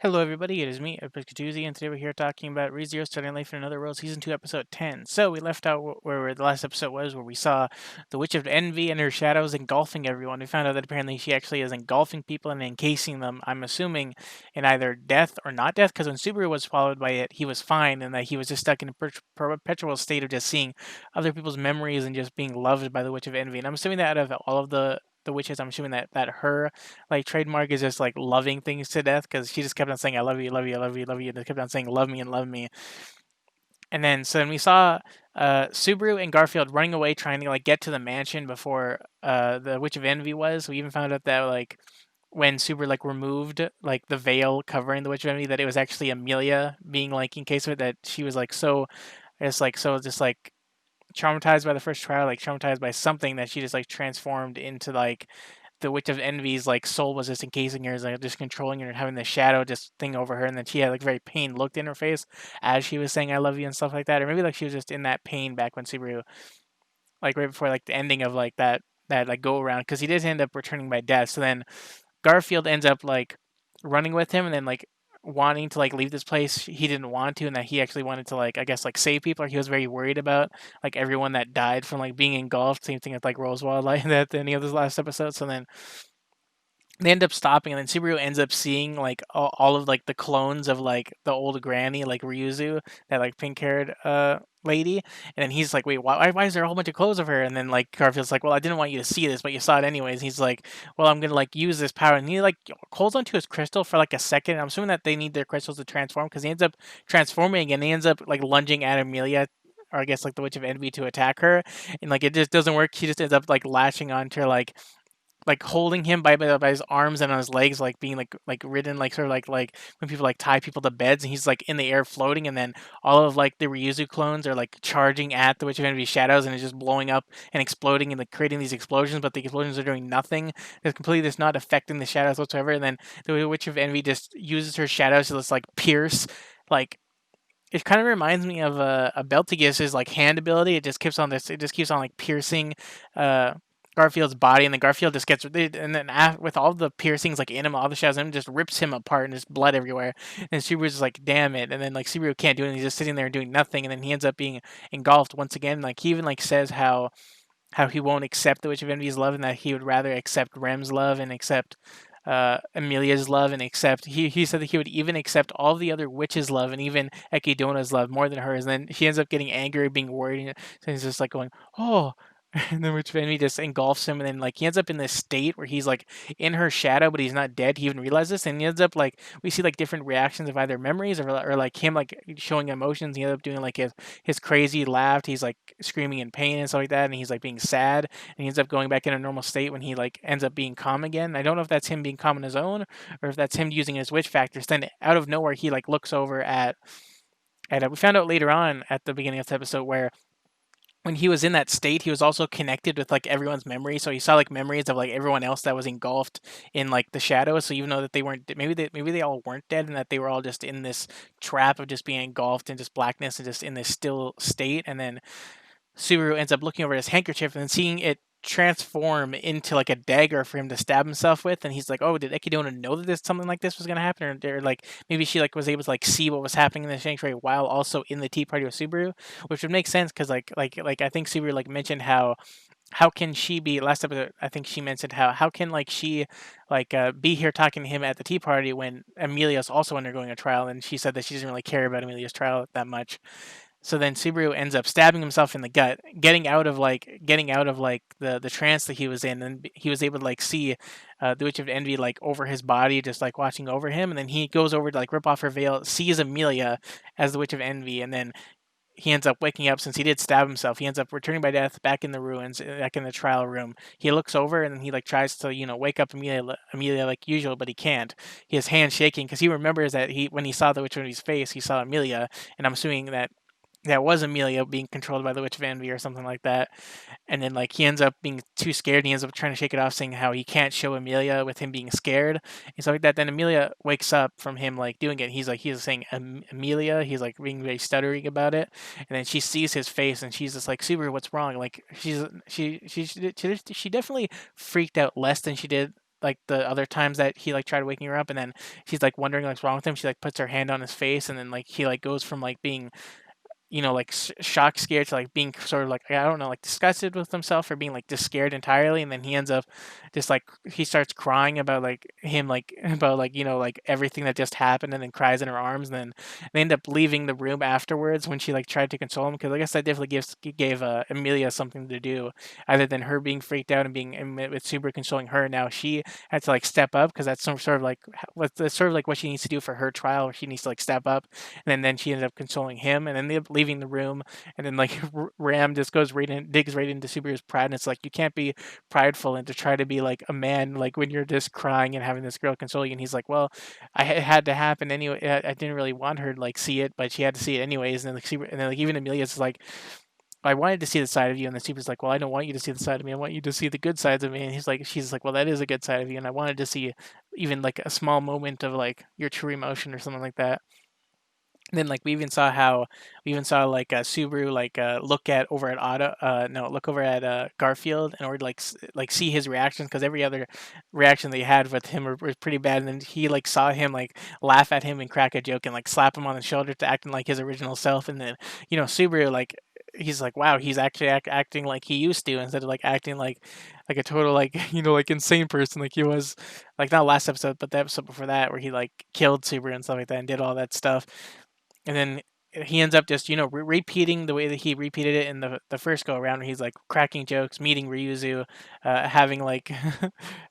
Hello, everybody. It is me, Epic Tuesday, and today we're here talking about ReZero Starting Life in Another World, Season 2, Episode 10. So, we left out where the last episode was, where we saw the Witch of Envy and her shadows engulfing everyone. We found out that apparently she actually is engulfing people and encasing them, I'm assuming, in either death or not death, because when Subaru was swallowed by it, he was fine, and that he was just stuck in a perpetual state of just seeing other people's memories and just being loved by the Witch of Envy. And I'm assuming that out of all of the witches, I'm assuming that her like trademark is just like loving things to death because she just kept on saying I love you, love you, love you, love you, and they kept on saying love me and love me. And then so then we saw Subaru and Garfield running away trying to like get to the mansion before the Witch of Envy was. We even found out that like when Subaru like removed like the veil covering the Witch of Envy that it was actually Amelia being like in case of it that she was like so just like traumatized by the first trial, like traumatized by something that she just like transformed into like the Witch of Envy's like soul was just encasing her, like just controlling her and having the shadow just thing over her, and then she had like very pained look in her face as she was saying "I love you" and stuff like that, or maybe like she was just in that pain back when Subaru, like right before like the ending of like that like go around, because he did end up returning by death. So then Garfield ends up like running with him, and then like wanting to like leave this place he didn't want to, and that he actually wanted to like I guess like save people, or he was very worried about like everyone that died from like being engulfed, same thing with like Roswell like that at the end of this last episode. So then they end up stopping, and then Subaru ends up seeing like all of like the clones of like the old granny, like Ryuzu, that like pink haired lady. And then he's like, wait, why is there a whole bunch of clothes of her? And then like Garfield's like, well, I didn't want you to see this, but you saw it anyways. And he's like, well, I'm gonna like use this power, and he like holds onto his crystal for like a second. I'm assuming that they need their crystals to transform, because he ends up transforming and he ends up like lunging at Amelia, or I guess like the Witch of Envy, to attack her, and like it just doesn't work. He just ends up like lashing onto her, like holding him by his arms and on his legs, like being like ridden, like sort of like when people like tie people to beds, and he's like in the air floating, and then all of like the Ryuzu clones are like charging at the Witch of Envy shadows, and it's just blowing up and exploding and like creating these explosions, but the explosions are doing nothing. It's completely just not affecting the shadows whatsoever. And then the Witch of Envy just uses her shadows to just like pierce, like it kind of reminds me of a Beltegus's like hand ability. It just keeps on this. It just keeps on like piercing uh, Garfield's body, and then Garfield just gets, and then with all the piercings like in him, all the shadows in him, just rips him apart, and there's blood everywhere. And Subaru's just like, damn it. And then like Subaru can't do anything. He's just sitting there doing nothing, and then he ends up being engulfed once again. Like he even like says how he won't accept the Witch of Envy's love, and that he would rather accept Rem's love and accept Amelia's love, and accept he said that he would even accept all the other witches' love and even Ekidona's love more than hers. And then he ends up getting angry, being worried, and so he's just like going, "Oh." And then Witch of Envy just engulfs him, and then like he ends up in this state where he's like in her shadow, but he's not dead. He even realizes this, and he ends up like we see like different reactions of either memories or like him like showing emotions. He ends up doing like his crazy laugh. He's like screaming in pain and stuff like that, and he's like being sad, and he ends up going back in a normal state when he like ends up being calm again. I don't know if that's him being calm on his own or if that's him using his witch factors. Then out of nowhere, he like looks over at we found out later on at the beginning of the episode where when he was in that state, he was also connected with like everyone's memory. So he saw like memories of like everyone else that was engulfed in like the shadows. So even though that they weren't, maybe they all weren't dead, and that they were all just in this trap of just being engulfed in just blackness and just in this still state. And then Subaru ends up looking over his handkerchief and then seeing it transform into like a dagger for him to stab himself with, and he's like, oh, did Ekidona know that something like this was going to happen, or like maybe she like was able to like see what was happening in the sanctuary while also in the tea party with Subaru, which would make sense because like I think Subaru like mentioned how can she be last episode, I think she mentioned how can like she like be here talking to him at the tea party when Amelia's also undergoing a trial, and she said that she doesn't really care about Amelia's trial that much. So then Subaru ends up stabbing himself in the gut, getting out of like the trance that he was in, and he was able to like see the Witch of Envy like over his body, just like watching over him, and then he goes over to like rip off her veil, sees Amelia as the Witch of Envy, and then he ends up waking up since he did stab himself. He ends up returning by death back in the ruins, back in the trial room. He looks over and he like tries to wake up Amelia like usual, but he can't. His hand shaking because he remembers that he when he saw the Witch of Envy's face, he saw Amelia, and I'm assuming that was Amelia being controlled by the Witch of Envy or something like that. And then like he ends up being too scared. And he ends up trying to shake it off, saying how he can't show Amelia with him being scared and stuff like that. Then Amelia wakes up from him like doing it. He's saying Amelia. He's like being very stuttering about it. And then she sees his face and she's just like, Subaru, what's wrong? Like she definitely freaked out less than she did like the other times that he like tried waking her up, and then she's like wondering like what's wrong with him. She like puts her hand on his face, and then like he like goes from like being like shock scared to like being sort of like I don't know, like disgusted with himself or being like just scared entirely, and then he ends up just like he starts crying about like him like about like like everything that just happened, and then cries in her arms, and then they end up leaving the room afterwards when she like tried to console him, because I guess that definitely gave Amelia something to do other than her being freaked out and being with Subaru consoling her. Now she had to like step up because that's some sort of like that's sort of like what she needs to do for her trial, where she needs to like step up, and then she ended up consoling him, and then they end up leaving the room, and then like Ram just goes right in, digs right into Subaru's pride, and it's like you can't be prideful and to try to be like a man like when you're just crying and having this girl console you. And he's like, well, it had to happen anyway. I didn't really want her to like see it, but she had to see it anyways. And then like and then like even Amelia's like, I wanted to see the side of you, and then Subaru's like, well, I don't want you to see the side of me. I want you to see the good sides of me. And she's like, well, that is a good side of you, and I wanted to see even like a small moment of like your true emotion or something like that. Then like we even saw like Subaru like look at over at Otto no look over at Garfield in order to like see his reactions, because every other reaction that he had with him was pretty bad, and then he like saw him like laugh at him and crack a joke and like slap him on the shoulder to acting like his original self. And then Subaru like he's like, wow, he's actually acting like he used to, instead of like acting like a total like like insane person like he was, like not last episode but the episode before that, where he like killed Subaru and stuff like that and did all that stuff. And then he ends up just repeating the way that he repeated it in the first go around, where he's like cracking jokes, meeting Ryuzu, having like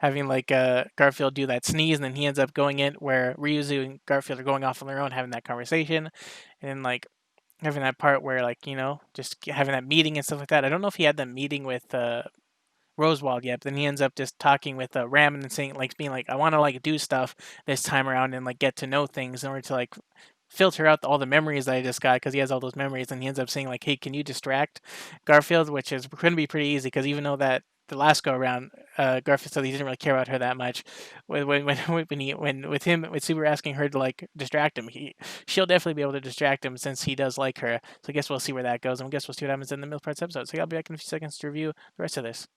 having like Garfield do that sneeze, and then he ends up going in where Ryuzu and Garfield are going off on their own, having that conversation, and then like having that part where like just having that meeting and stuff like that. I don't know if he had the meeting with Rosewald yet, but then he ends up just talking with Ram and saying like being like, I want to like do stuff this time around and like get to know things in order to like filter out all the memories that I just got, because he has all those memories. And he ends up saying like, hey, can you distract Garfield, which is going to be pretty easy, because even though that the last go around, Garfield said he didn't really care about her that much. When with him with Super asking her to like distract him, she'll definitely be able to distract him since he does like her. So I guess we'll see where that goes, and I guess we'll see what happens in the middle parts episode. So I'll be back in a few seconds to review the rest of this.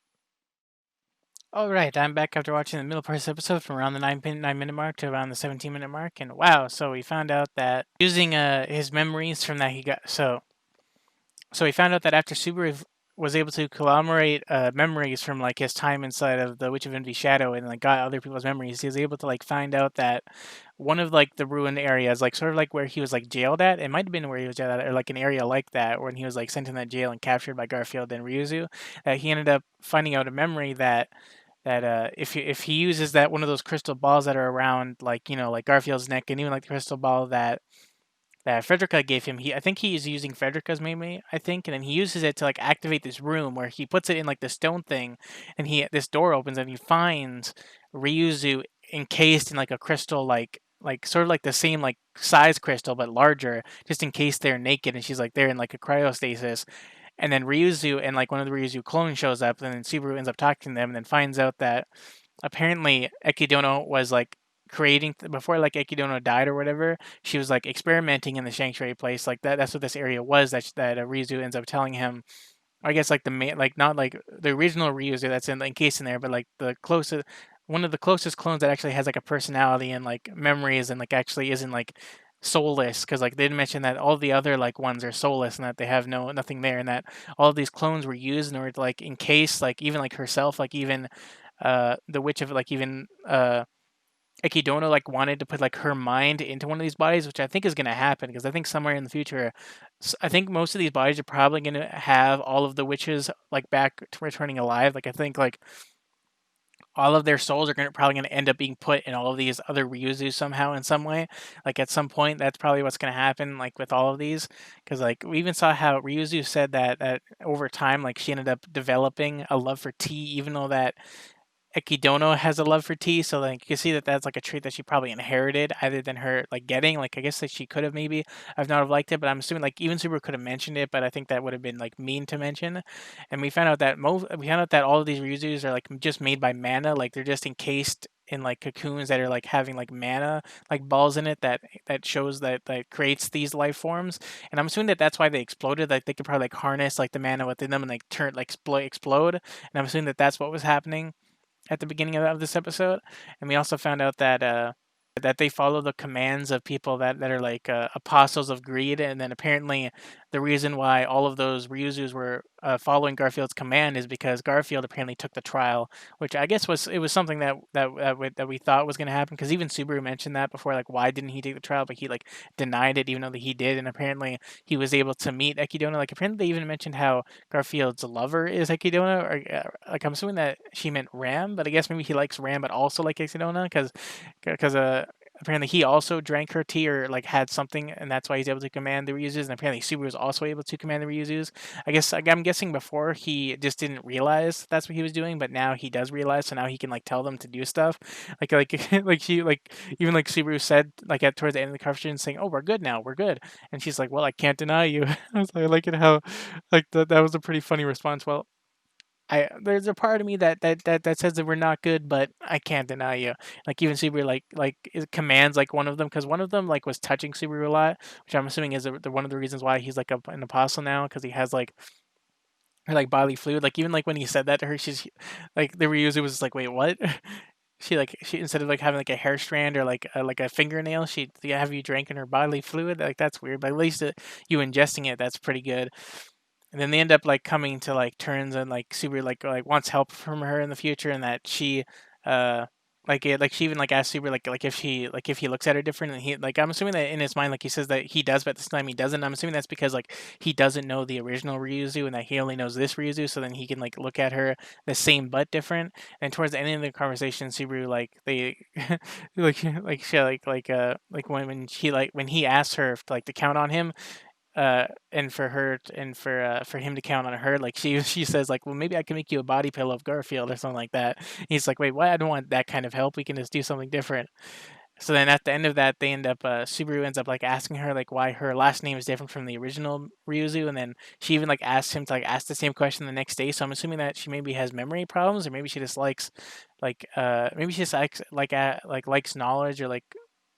All right, I'm back after watching the middle parts episode from around the 9 minute mark to around the 17-minute mark, and wow! So we found out that using his memories from that he got so we found out that after Subaru was able to collaborate memories from like his time inside of the Witch of Envy Shadow and like got other people's memories, he was able to like find out that one of like the ruined areas, like sort of like where he was like jailed at, it might have been where he was jailed at, or like an area like that when he was like sent in that jail and captured by Garfield and Ryuzu, that he ended up finding out a memory that if he uses that one of those crystal balls that are around like like Garfield's neck, and even like the crystal ball that Frederica gave him, I think he is using Frederica's maybe, I think, and then he uses it to like activate this room where he puts it in like the stone thing, and this door opens and he finds Ryuzu encased in like a crystal, like sort of like the same like size crystal but larger, just in case they're naked, and she's like they're in like a cryostasis. And then Ryuzu and like one of the Ryuzu clones shows up, and then Subaru ends up talking to them, and then finds out that apparently Ekidono was like creating before like Ekidono died or whatever. She was like experimenting in the sanctuary place, like that. That's what this area was. That Ryuzu ends up telling him. I guess like the main, like not like the original Ryuzu that's encased in there, but like the closest, one of the closest clones that actually has like a personality and like memories and like actually isn't like soulless, because like they didn't mention that all the other like ones are soulless and that they have nothing there, and that all of these clones were used in order to like encase like even like herself, like even the witch of like even Ekidono like wanted to put like her mind into one of these bodies, which I think is going to happen, because I think somewhere in the future, I think most of these bodies are probably going to have all of the witches like back to returning alive. Like I think like all of their souls are probably going to end up being put in all of these other Ryuzu somehow in some way. Like at some point, that's probably what's going to happen. Like with all of these, because like we even saw how Ryuzu said that over time, like she ended up developing a love for tea, even though that Ekidono has a love for tea, so like you can see that that's like a trait that she probably inherited, other than her like getting. Like I guess that she could have maybe I've not have liked it, but I'm assuming like even Super could have mentioned it, but I think that would have been like mean to mention. And we found out that all of these Ryuzus are like just made by mana, like they're just encased in like cocoons that are like having like mana like balls in it that shows that creates these life forms. And I'm assuming that that's why they exploded, like they could probably like harness like the mana within them and like turn like explode. And I'm assuming that that's what was happening. at the beginning of this episode, and we also found out that that they follow the commands of people that are like apostles of greed, and then apparently the reason why all of those Ryuzus were following Garfield's command is because Garfield apparently took the trial, which I guess was something that we thought was going to happen, because even Subaru mentioned that before, like why didn't he take the trial, but he like denied it even though that he did, and apparently he was able to meet Ekidona. Like apparently they even mentioned how Garfield's lover is Ekidona, or like I'm assuming that she meant Ram, but I guess maybe he likes Ram but also like Ekidona, because apparently he also drank her tea or like had something, and that's why he's able to command the Ryuzus. And apparently Subaru was also able to command the Ryuzus. I guess I'm guessing before he just didn't realize that's what he was doing, but now he does realize, so now he can like tell them to do stuff. Like she like even like Subaru said like at towards the end of the conversation saying, "Oh, we're good now, we're good," and she's like, "Well, I can't deny you." I was like, I like it how like that was a pretty funny response. Well, I there's a part of me that says that we're not good, but I can't deny you. Like even Subaru like it commands like one of them, because one of them like was touching Subaru a lot, which I'm assuming is one of the reasons why he's like an apostle now, because he has like her like bodily fluid. Like even like when he said that to her, she's like the Ryuzu was just like, wait, what? She instead of like having like a hair strand or like a fingernail, she have you drinking her bodily fluid. Like that's weird, but at least you ingesting it, that's pretty good. And then they end up like coming to like turns, and like Subaru like wants help from her in the future, and that she uh like she even like asks Subaru like if he looks at her different, and he like I'm assuming that in his mind like he says that he does, but at this time he doesn't. I'm assuming that's because like he doesn't know the original Ryuzu, and that he only knows this Ryuzu, so then he can like look at her the same but different. And towards the end of the conversation, Subaru like they like she like when he asks her like to count on him, and for her and for him to count on her, like she says like, well, maybe I can make you a body pillow of Garfield or something like that. He's like, wait, what? I don't want that kind of help. We can just do something different. So then at the end of that, they end up Subaru ends up like asking her like why her last name is different from the original Ryuzu, and then she even like asks him to like ask the same question the next day. So I'm assuming that she maybe has memory problems, or maybe she just likes maybe she just like likes knowledge, or like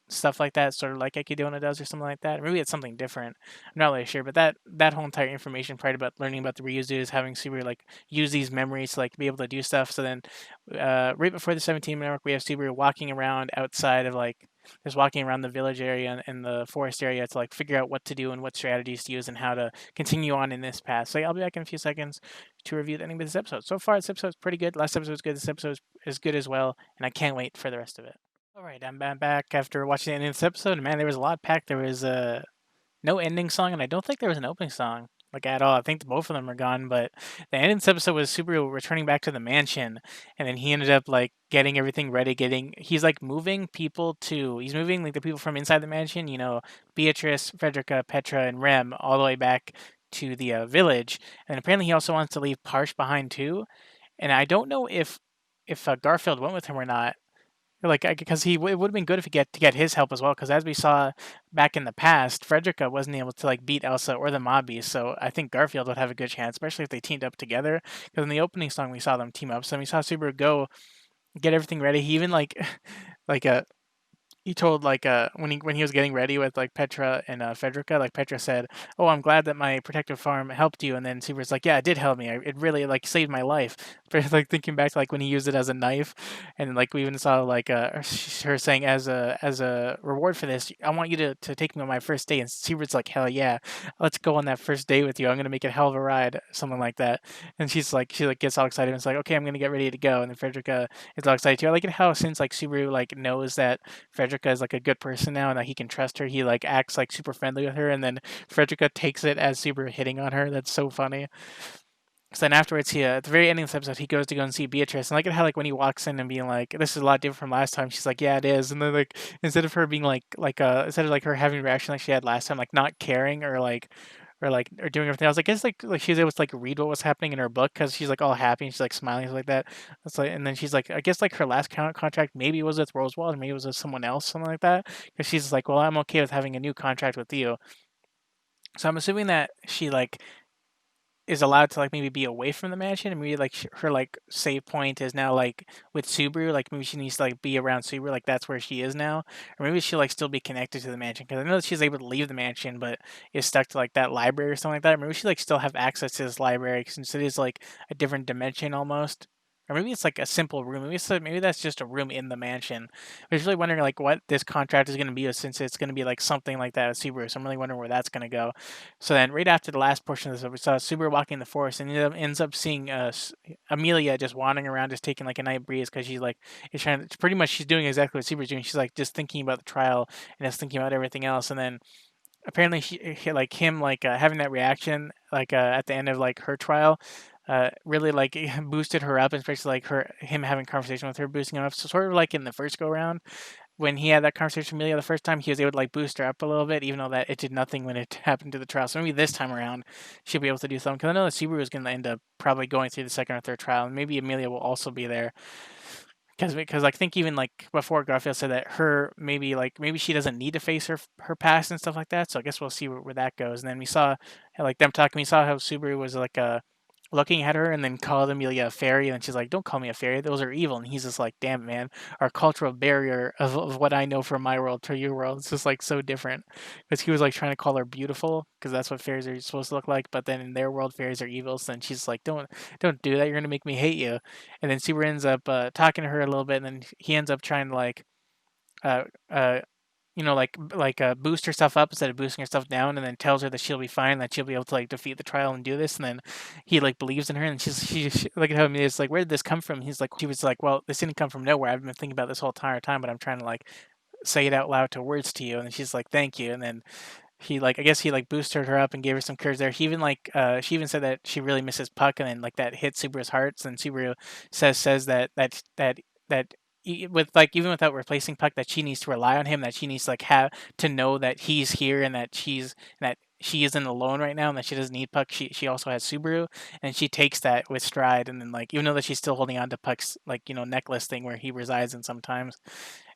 stuff like that, sort of like Ekidona does, or something like that. Maybe it's something different. I'm not really sure, but that whole entire information part about learning about the Ryuzu is having Subaru like use these memories to like be able to do stuff. So then, right before the 17-minute mark, we have Subaru walking around outside of like just walking around the village area and the forest area to like figure out what to do and what strategies to use and how to continue on in this path. So I'll be back in a few seconds to review the ending of this episode. So far, this episode's pretty good. Last episode was good. This episode is good as well, and I can't wait for the rest of it. All right, I'm back after watching the end of this episode. Man, there was a lot packed. There was no ending song, and I don't think there was an opening song like at all. I think both of them are gone. But the end of this episode was Super returning back to the mansion, and then he ended up like getting everything ready. He's like moving people to. He's moving like the people from inside the mansion. You know, Beatrice, Frederica, Petra, and Rem, all the way back to the village. And apparently, he also wants to leave Parsh behind too. And I don't know if Garfield went with him or not, like, because it would have been good if he get his help as well. Because as we saw back in the past, Frederica wasn't able to like beat Elsa or the Mobbies, so I think Garfield would have a good chance, especially if they teamed up together. Because in the opening song, we saw them team up. So we saw Subaru go get everything ready. He even like like he told like when he was getting ready with like Petra and Frederica, like Petra said, "Oh, I'm glad that my protective farm helped you," and then Subaru's like, "Yeah, it did help me. It really like saved my life." But like thinking back to like when he used it as a knife, and like we even saw like her saying as a reward for this, "I want you to take me on my first day," and Subaru's like, "Hell yeah, let's go on that first day with you. I'm gonna make it hell of a ride," something like that. And she like gets all excited and it's like, "Okay, I'm gonna get ready to go," and then Frederica is all excited too. I like it how since like Subaru like knows that Frederica is like a good person now and that he can trust her, he like acts like super friendly with her, and then Frederica takes it as super hitting on her. That's so funny. So then afterwards, he at the very end of this episode, he goes to go and see Beatrice, and I like how like when he walks in and being like, "This is a lot different from last time," she's like, "Yeah, it is," and then like instead of her being instead of like her having a reaction like she had last time, like not caring or doing everything else. I guess like she was able to like read what was happening in her book because she's like all happy and she's like smiling and stuff like that. It's like, and then she's like, I guess like her last contract maybe was with Rosewald or maybe it was with someone else, something like that. Because she's like, well, I'm okay with having a new contract with you. So I'm assuming that she like is allowed to like maybe be away from the mansion, and maybe like her like save point is now like with Subaru. Like maybe she needs to like be around Subaru. Like that's where she is now, or maybe she'll like still be connected to the mansion because I know that she's able to leave the mansion, but is stuck to like that library or something like that. Maybe she like still have access to this library since it is like a different dimension almost. or maybe it's like a simple room. Maybe that's just a room in the mansion. I was really wondering like what this contract is going to be, since it's going to be like something like that with Subaru. So I'm really wondering where that's going to go. So then, right after the last portion of this, we saw Subaru walking in the forest, and ends up seeing Amelia just wandering around, just taking like a night breeze, because she's like, is trying to, pretty much she's doing exactly what Subaru's doing. She's like just thinking about the trial and just thinking about everything else, and then apparently like him like having that reaction like at the end of like her trial really like boosted her up, and especially like him having conversation with her boosting her up. So sort of like in the first go round when he had that conversation with Amelia the first time, he was able to like boost her up a little bit, even though that it did nothing when it happened to the trial. So maybe this time around she'll be able to do something, because I know that Subaru is going to end up probably going through the second or third trial, and maybe Amelia will also be there. Because I think even like before, Garfield said that maybe she doesn't need to face her past and stuff like that. So I guess we'll see where that goes. And then we saw like them talking. We saw how Subaru was like looking at her and then called Amelia a fairy, and then she's like, "Don't call me a fairy; those are evil." And he's just like, "Damn it, man, our cultural barrier of what I know from my world to your world is just like so different." Because he was like trying to call her beautiful, because that's what fairies are supposed to look like. But then in their world, fairies are evil. So then she's like, "Don't do that. You're gonna make me hate you." And then Subaru ends up talking to her a little bit, and then he ends up trying to like uh, uh, boost herself up instead of boosting herself down, and then tells her that she'll be fine, that she'll be able to like defeat the trial and do this. And then he like believes in her, and she look at how it's like, where did this come from? He's like, she was like, well, this didn't come from nowhere. I've been thinking about this whole entire time, but I'm trying to like say it out loud to words to you. And then she's like, thank you. And then he like, I guess he like boosted her up and gave her some courage there. He even like she even said that she really misses Puck, and then like that hit Subaru's hearts. And Subaru says that with like even without replacing Puck, that she needs to rely on him, that she needs to like have to know that he's here, and that she isn't alone right now, and that she doesn't need Puck. She also has Subaru, and she takes that with stride. And then like, even though that she's still holding on to Puck's like necklace thing where he resides in sometimes.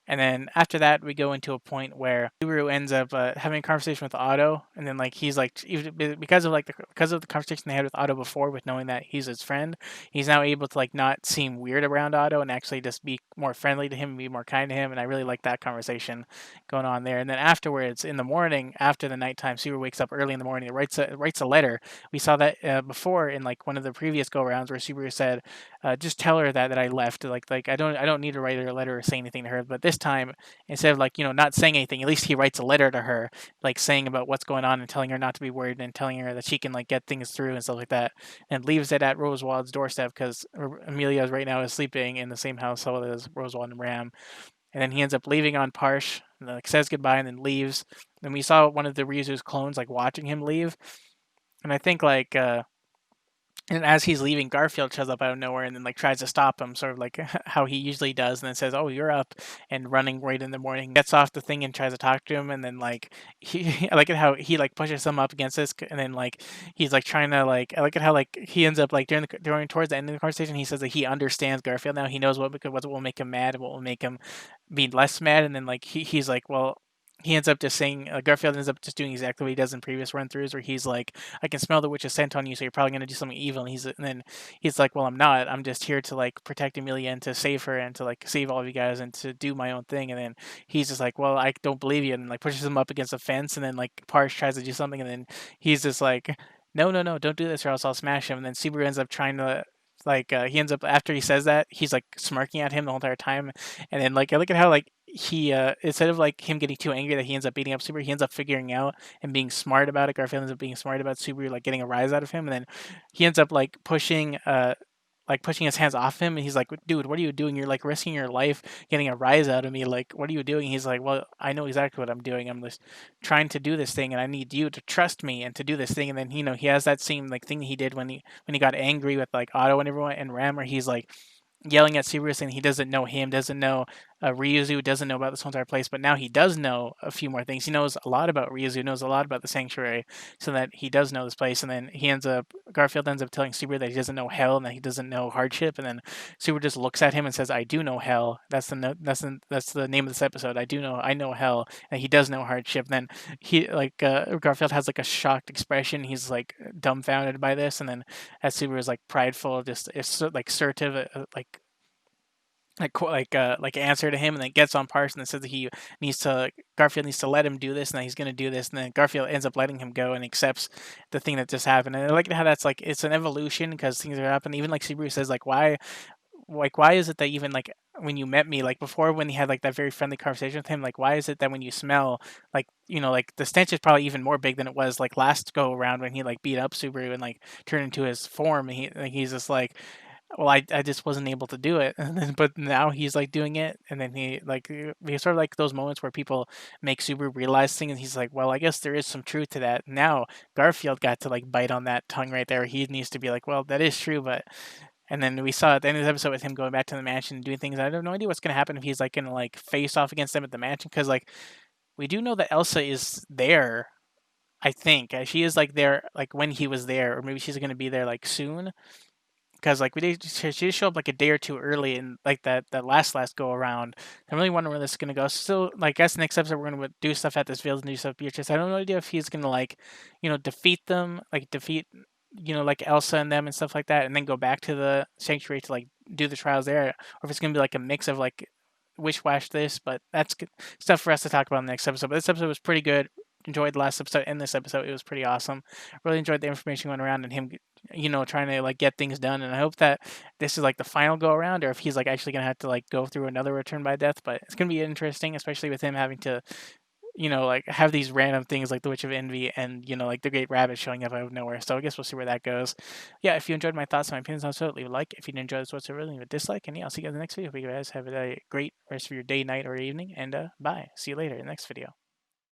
And then after that, we go into a point where Subaru ends up having a conversation with Otto, and then like he's like, because of the conversation they had with Otto before, with knowing that he's his friend, he's now able to like not seem weird around Otto and actually just be more friendly to him, and be more kind to him. And I really like that conversation going on there. And then afterwards, in the morning, after the nighttime, Subaru wakes up early in the morning, and writes a letter. We saw that before in like one of the previous go rounds, where Subaru said, just tell her that I left. Like I don't need to write her a letter or say anything to her. But this time, instead of like not saying anything, at least he writes a letter to her, like saying about what's going on and telling her not to be worried, and telling her that she can like get things through and stuff like that. And leaves it at Rosewald's doorstep, because Amelia right now is sleeping in the same household as Rosewald and Ram. And then he ends up leaving on Parsh, and then, like, says goodbye and then leaves. And we saw one of the Ryuzu's clones like watching him leave. And I think like and as he's leaving, Garfield shows up out of nowhere and then like tries to stop him, sort of like how he usually does, and then says, "Oh, you're up," and running right in the morning, gets off the thing and tries to talk to him, and then like I like it how he like pushes him up against this, and then like he's like trying to like, I like it how like he ends up like during towards the end of the conversation, he says that he understands Garfield now. He knows what will make him mad and what will make him be less mad, and then like he's like, well. He ends up just saying, Garfield ends up just doing exactly what he does in previous run throughs, where he's like, I can smell the witch's scent on you, so you're probably gonna do something evil. And then he's like, well, I'm not. I'm just here to like protect Amelia and to save her and to like save all of you guys and to do my own thing. And then he's just like, well, I don't believe you, and like pushes him up against a fence. And then like Parsh tries to do something, and then he's just like, no, no, no, don't do this or else I'll smash him. And then Subaru ends up trying to. Like he ends up, after he says that, he's like smirking at him the whole entire time, and then like I look at how like he instead of like him getting too angry that he ends up beating up Subaru, he ends up figuring out and being smart about it. Garfield ends up being smart about Subaru, like getting a rise out of him, and then he ends up like pushing his hands off him, and he's like, dude, what are you doing? You're like risking your life getting a rise out of me. Like, what are you doing? He's like, well, I know exactly what I'm doing. I'm just trying to do this thing, and I need you to trust me and to do this thing. And then he has that same like thing he did when he got angry with like Otto and everyone and Ram, where he's like yelling at Subaru saying he doesn't know him, doesn't know Ryuzu, doesn't know about this whole entire place, but now he does know a few more things. He knows a lot about Ryuzu, knows a lot about the sanctuary, so that he does know this place. And then Garfield ends up telling Subaru that he doesn't know hell and that he doesn't know hardship. And then Subaru just looks at him and says, "I do know hell." That's the name of this episode. I know hell, and he does know hardship. And then Garfield has like a shocked expression. He's like dumbfounded by this, and then as Subaru is like prideful, just like assertive, like answer to him, and then gets on Parson and says that Garfield needs to let him do this, and that he's going to do this, and then Garfield ends up letting him go and accepts the thing that just happened. And I like how that's like it's an evolution, because things are happening. Even like Subaru says like, like, why is it that even like when you met me, like before when he had like that very friendly conversation with him, like why is it that when you smell like like the stench is probably even more big than it was like last go around when he like beat up Subaru and like turned into his form and he's just like, well, I just wasn't able to do it, and then, but now he's like doing it, and then he sort of like those moments where people make Subaru realize things, and he's like, well, I guess there is some truth to that. Now Garfield got to like bite on that tongue right there. He needs to be like, well, that is true, but and then we saw at the end of the episode with him going back to the mansion and doing things. I have no idea what's gonna happen if he's like gonna like face off against them at the mansion because like we do know that Elsa is there. I think she is like there like when he was there, or maybe she's gonna be there like soon. Because like she did show up like a day or two early in like that last go around. I'm really wondering where this is gonna go. Still, like, I guess next episode we're gonna do stuff at this field and do stuff with Beatrice. I don't know idea if he's gonna like, defeat them, like defeat, like Elsa and them and stuff like that, and then go back to the sanctuary to like do the trials there, or if it's gonna be like a mix of like wish wash this. But that's good stuff for us to talk about in the next episode. But this episode was pretty good. Enjoyed the last episode and this episode. It was pretty awesome. Really enjoyed the information going around and him trying to like get things done. And I hope that this is like the final go around, or if he's like actually gonna have to like go through another return by death. But it's gonna be interesting, especially with him having to, like have these random things like the Witch of Envy and like the Great Rabbit showing up out of nowhere. So I guess we'll see where that goes. Yeah, if you enjoyed my thoughts and my opinions on it, leave a like. If you didn't enjoy this whatsoever, leave a dislike. And yeah, I'll see you guys in the next video. Hope you guys have a great rest of your day, night, or evening. And bye. See you later in the next video.